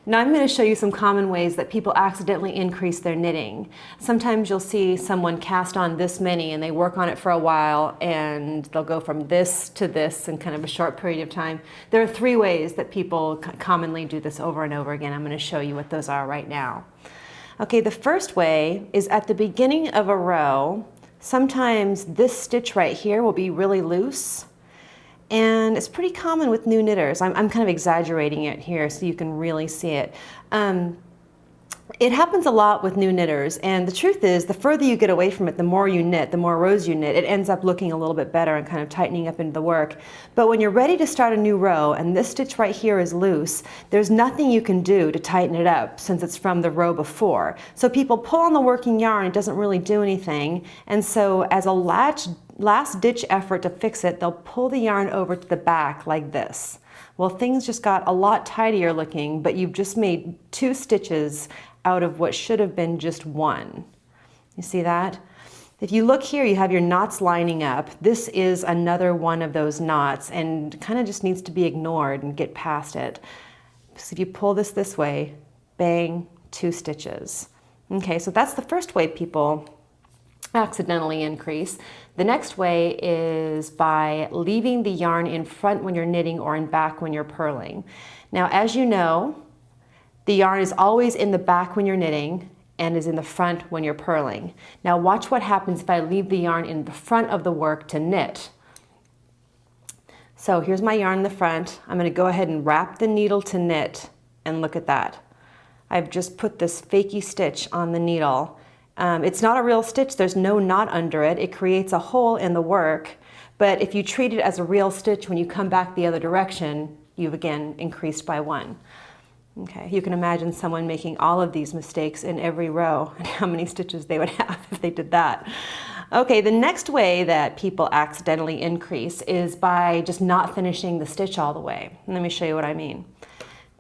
Now I'm going to show you some common ways that people accidentally increase their knitting. Sometimes you'll see someone cast on this many and they work on it for a while and they'll go from this to this in kind of a short period of time. There are 3 ways that people commonly do this over and over again. I'm going to show you what those are right now. Okay, the first way is at the beginning of a row, sometimes this stitch right here will be really loose. And it's pretty common with new knitters. I'm kind of exaggerating it here so you can really see it. It happens a lot with new knitters, and the truth is the further you get away from it, the more you knit, the more rows you knit, it ends up looking a little bit better and kind of tightening up into the work. But when you're ready to start a new row and this stitch right here is loose, there's nothing you can do to tighten it up since it's from the row before. So people pull on the working yarn, it doesn't really do anything, and so as a last ditch effort to fix it, they'll pull the yarn over to the back like this. Well, things just got a lot tidier looking, but you've just made 2 stitches out of what should have been just 1. You see that? If you look here, you have your knots lining up. This is another one of those knots and kind of just needs to be ignored and get past it. So if you pull this way, bang, 2 stitches. Okay, so that's the first way people accidentally increase. The next way is by leaving the yarn in front when you're knitting or in back when you're purling. Now, as you know, the yarn is always in the back when you're knitting and is in the front when you're purling. Now watch what happens if I leave the yarn in the front of the work to knit. So here's my yarn in the front. I'm going to go ahead and wrap the needle to knit, and look at that. I've just put this fakey stitch on the needle. It's not a real stitch, there's no knot under it. It creates a hole in the work, but if you treat it as a real stitch when you come back the other direction, you've again increased by 1. Okay, you can imagine someone making all of these mistakes in every row and how many stitches they would have if they did that. Okay, the next way that people accidentally increase is by just not finishing the stitch all the way. Let me show you what I mean.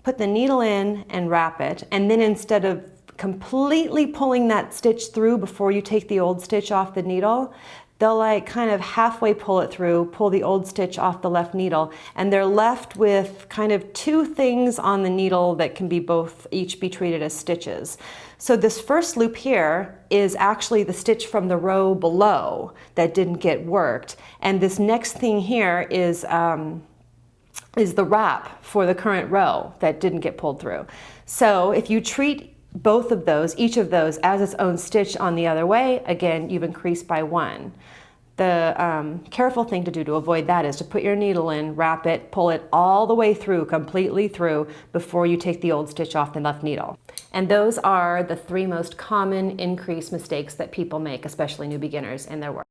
Put the needle in and wrap it, and then instead of completely pulling that stitch through before you take the old stitch off the needle, they'll like kind of halfway pull it through, pull the old stitch off the left needle, and they're left with kind of 2 things on the needle that can be each be treated as stitches. So this first loop here is actually the stitch from the row below that didn't get worked, and this next thing here is the wrap for the current row that didn't get pulled through. So if you treat both of those, each of those, as its own stitch on the other way, again, you've increased by 1. The careful thing to do to avoid that is to put your needle in, wrap it, pull it all the way through, completely through, before you take the old stitch off the left needle. And those are the 3 most common increase mistakes that people make, especially new beginners, in their work.